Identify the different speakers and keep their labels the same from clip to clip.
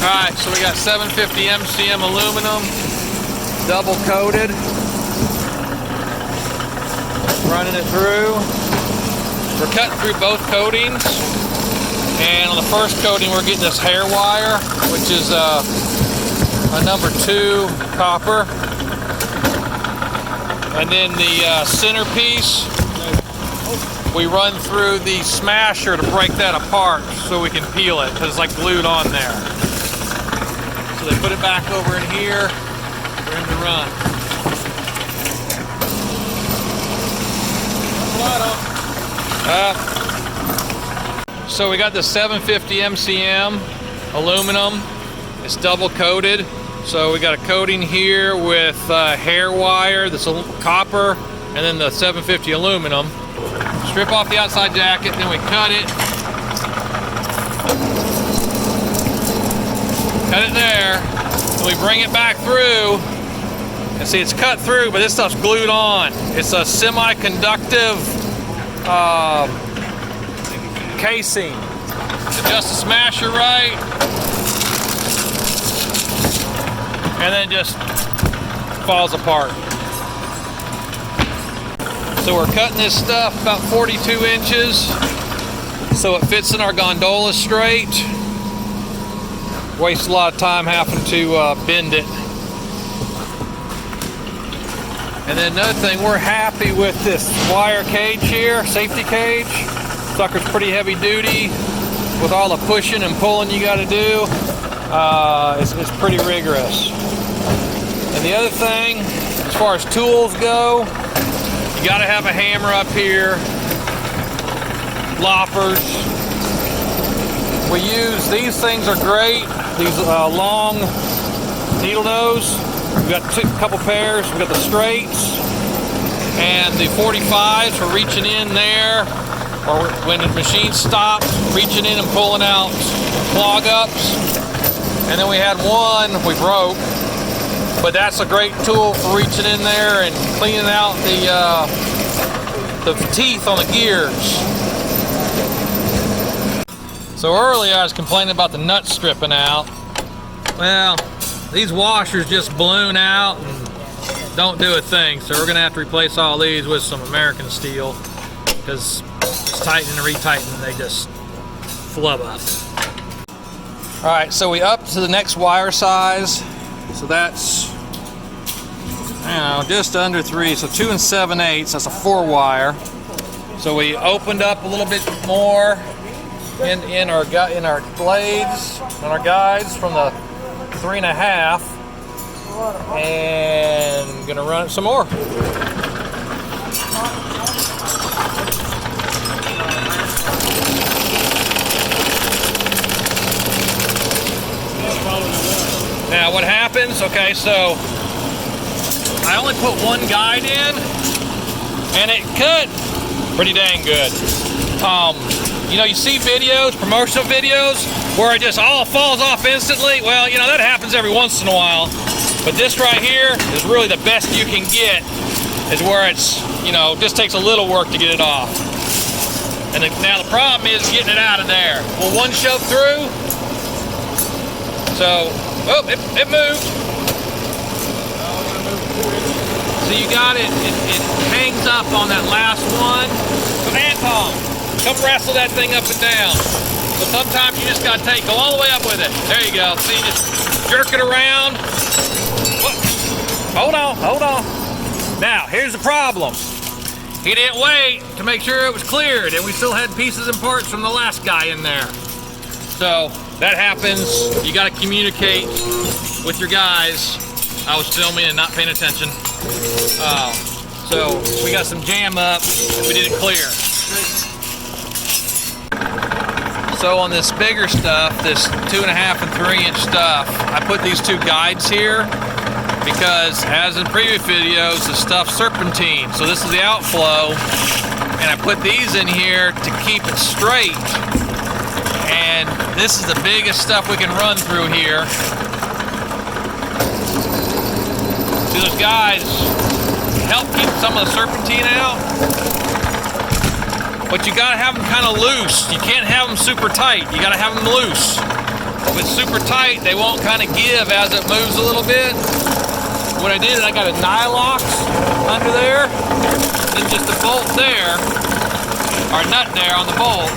Speaker 1: Alright, so we got 750 MCM aluminum, double coated. Running it through. We're cutting through both coatings. And on the first coating, we're getting this hair wire, which is a number 2 copper. And then the centerpiece, we run through the smasher to break that apart so we can peel it, because it's like glued on there. So they put it back over in here for him to run. So we got the 750 MCM aluminum. It's double coated. So we got a coating here with hair wire, this copper, and then the 750 aluminum. Strip off the outside jacket, then we cut it. Cut it there. Then we bring it back through. And see, it's cut through, but this stuff's glued on. It's a semi-conductive casing. Adjust the smasher right, and then it just falls apart. So we're cutting this stuff about 42 inches so it fits in our gondola straight. Waste a lot of time having to bend it. And then another thing, we're happy with this wire cage here, safety cage. Sucker's pretty heavy duty with all the pushing and pulling you got to do. It's pretty rigorous. And the other thing, as far as tools go, you got to have a hammer up here, loppers. We use, these things are great, these long needle nose. We've got a couple pairs. We've got the straights and the 45s for reaching in there, or when the machine stops, reaching in and pulling out clog ups. And then we had one we broke, but that's a great tool for reaching in there and cleaning out the teeth on the gears. So earlier I was complaining about the nut stripping out. Well, these washers just balloon out and don't do a thing, so we're gonna have to replace all these with some American steel, because just tightening and retightening, they just flub up. All right, so we up to the next wire size. So that's, just under 3, so 2 7/8. That's a 4 wire. So we opened up a little bit more in our blades, on our guides from the 3.5, and gonna run it some more. Now what happens, okay, so I only put one guide in and it cut pretty dang good. You see videos, promotional videos, where it just all falls off instantly. Well, that happens every once in a while. But this right here is really the best you can get, is where it's, just takes a little work to get it off. And now the problem is getting it out of there. Will one shove through? So, it moved. So you got it, it hangs up on that last one. So Anton, come wrestle that thing up and down. But sometimes you just gotta go all the way up with it. There you go. See, just jerk it around. What? Hold on. Now, here's the problem. He didn't wait to make sure it was cleared, and we still had pieces and parts from the last guy in there. So that happens. You gotta communicate with your guys. I was filming and not paying attention. So we got some jam up and we didn't clear. So on this bigger stuff, this 2.5 and 3 inch stuff, I put these 2 guides here because, as in previous videos, the stuff's serpentine. So this is the outflow, and I put these in here to keep it straight. And this is the biggest stuff we can run through here. See, those guides help keep some of the serpentine out. But you gotta have them kind of loose. You can't have them super tight. You gotta have them loose. If it's super tight, they won't kind of give as it moves a little bit. What I did is I got a nylox under there, then just a bolt there, or a nut there on the bolt,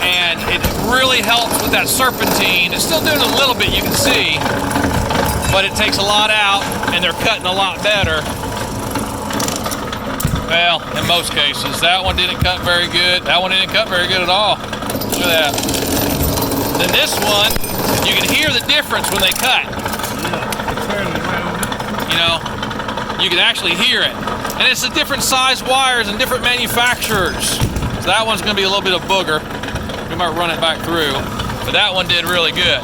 Speaker 1: and it really helps with that serpentine. It's still doing a little bit, you can see, but it takes a lot out, and they're cutting a lot better. Well, in most cases. That one didn't cut very good. That one didn't cut very good at all. Look at that. Then this one, you can hear the difference when they cut. You know, you can actually hear it. And it's the different size wires and different manufacturers. So that one's going to be a little bit of booger. We might run it back through. But that one did really good.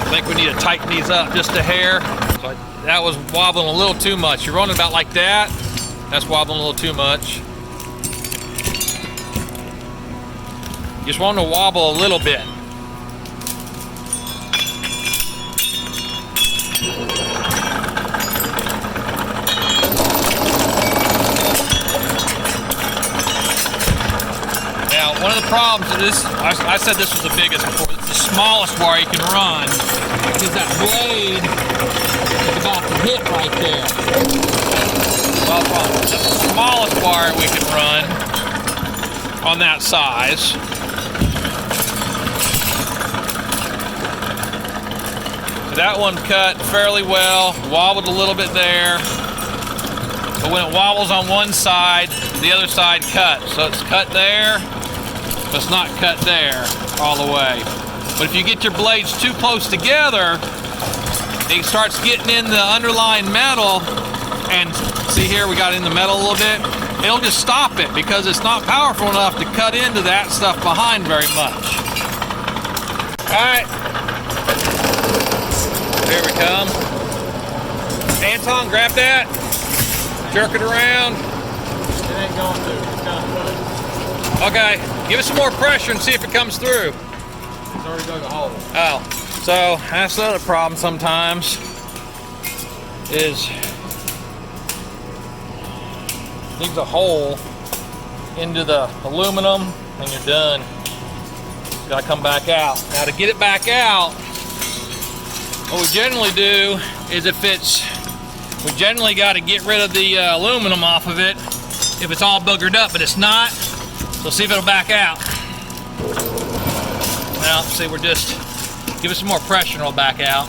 Speaker 1: I think we need to tighten these up just a hair. So that was wobbling a little too much. You're running about like that. That's wobbling a little too much. You just want to wobble a little bit. Now, one of the problems with this, I said this was the biggest before, it's the smallest wire you can run, because that blade is about to hit right there. Well, that's the smallest wire we can run on that size. So that one cut fairly well, wobbled a little bit there. But when it wobbles on one side, the other side cuts. So it's cut there, but it's not cut there all the way. But if you get your blades too close together, it starts getting in the underlying metal, and see here we got in the metal a little bit. It'll just stop it because it's not powerful enough to cut into that stuff behind very much. All right, here we come. Anton, grab that, jerk it around.
Speaker 2: It ain't going to. It's kind of funny.
Speaker 1: Okay, give it some more pressure and see if it comes through.
Speaker 2: It's already dug a hole.
Speaker 1: Oh, so that's the other problem sometimes is leaves a hole into the aluminum and you're done. It's gotta come back out. Now to get it back out, what we generally do is we generally got to get rid of the aluminum off of it if it's all boogered up, but it's not. So see if it'll back out. Now, see, we're just, give it some more pressure and it'll back out.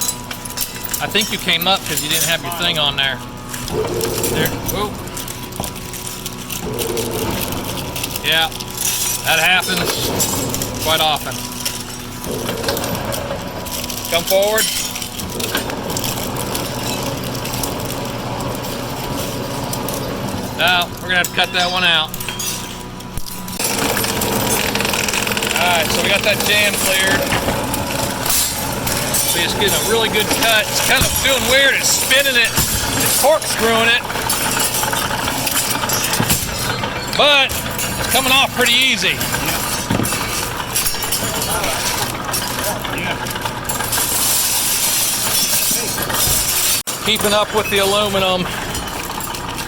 Speaker 1: I think you came up because you didn't have your thing on there. There, whoa. Yeah, that happens quite often. Come forward. Now, we're gonna have to cut that one out. Alright, so we got that jam cleared. See, it's getting a really good cut. It's kind of feeling weird. It's spinning it. It's corkscrewing it. But it's coming off pretty easy. Keeping up with the aluminum.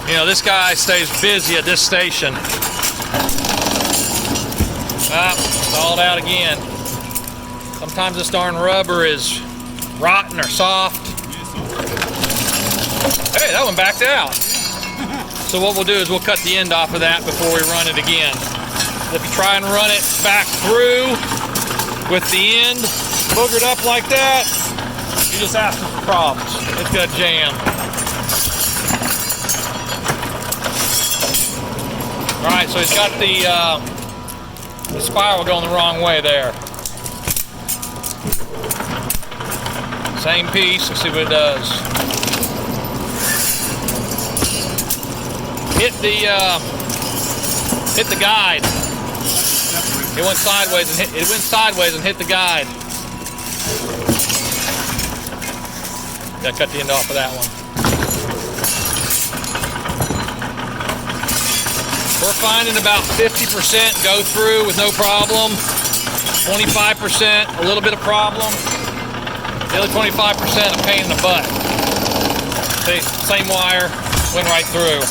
Speaker 1: You know, this guy stays busy at this station. Stalled out again. Sometimes this darn rubber is rotten or soft. Hey, that one backed out. So what we'll do is we'll cut the end off of that before we run it again. If you try and run it back through with the end boogered up like that, you're just asking for problems. It's gonna jam. All right, so it's got the spiral going the wrong way there. Same piece, let's see what it does. Hit the guide. It went sideways and hit the guide. Gotta cut the end off of that one. We're finding about 50% go through with no problem. 25%, a little bit of problem. The other 25% a pain in the butt. See, same wire, went right through.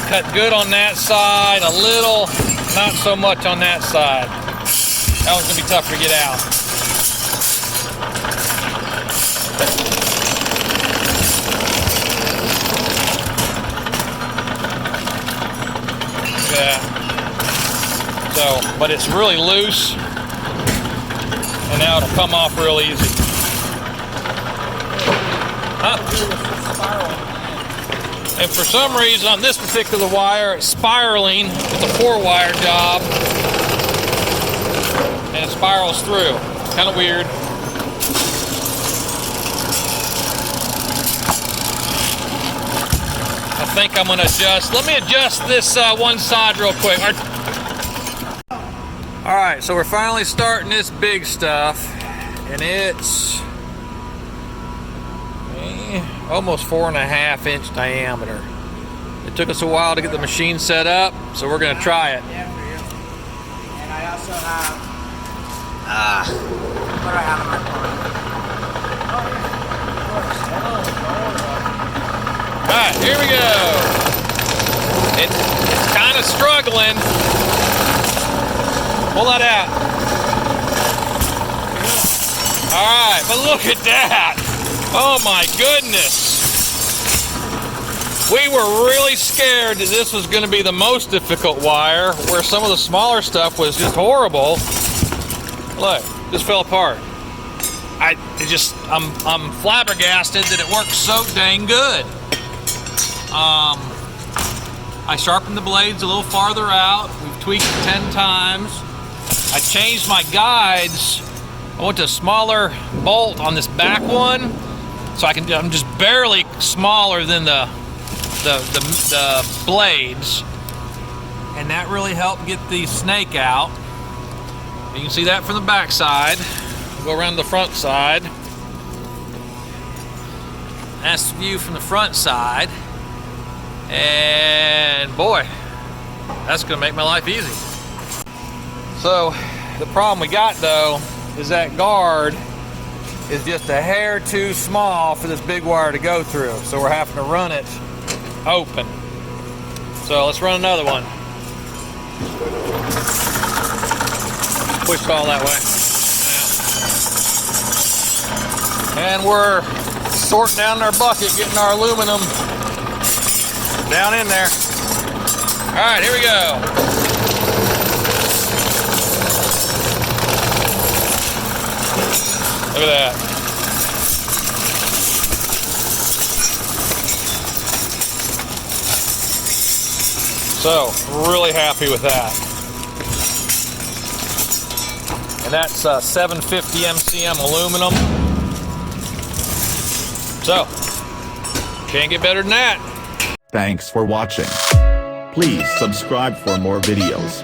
Speaker 1: cut good on that side, a little, not so much on that side. That one's gonna be tough to get out. Yeah. So, but it's really loose, and now it'll come off real easy. Huh? And for some reason on this particular wire, it's spiraling. It's a 4-wire job, and it spirals through. Kind of weird. I think I'm gonna adjust. Let me adjust this one side real quick. All right, so we're finally starting this big stuff, and it's almost 4.5 inch diameter. It took us a while to get the machine set up, so we're gonna try it.
Speaker 3: Yeah, for you. And I also have, what do I have in my car?
Speaker 1: All right, here we go. It's kind of struggling. Pull that out. All right, but look at that. Oh my goodness. We were really scared that this was going to be the most difficult wire, where some of the smaller stuff was just horrible. Look, just fell apart. I'm flabbergasted that it works so dang good. I sharpened the blades a little farther out. We've tweaked it 10 times. I changed my guides. I went to a smaller bolt on this back one, so I'm just barely smaller than the blades, and that really helped get the snake out. You can see that from the back side. Go around the front side. That's the view from the front side, and boy, that's gonna make my life easy. So the problem we got though is that guard is just a hair too small for this big wire to go through, so we're having to run it open. So let's run another one. Push it all that way. And we're sorting down our bucket, getting our aluminum down in there. All right, here we go. Look at that. So, really happy with that. And that's 750 MCM aluminum. So, can't get better than that.
Speaker 4: Thanks for watching. Please subscribe for more videos.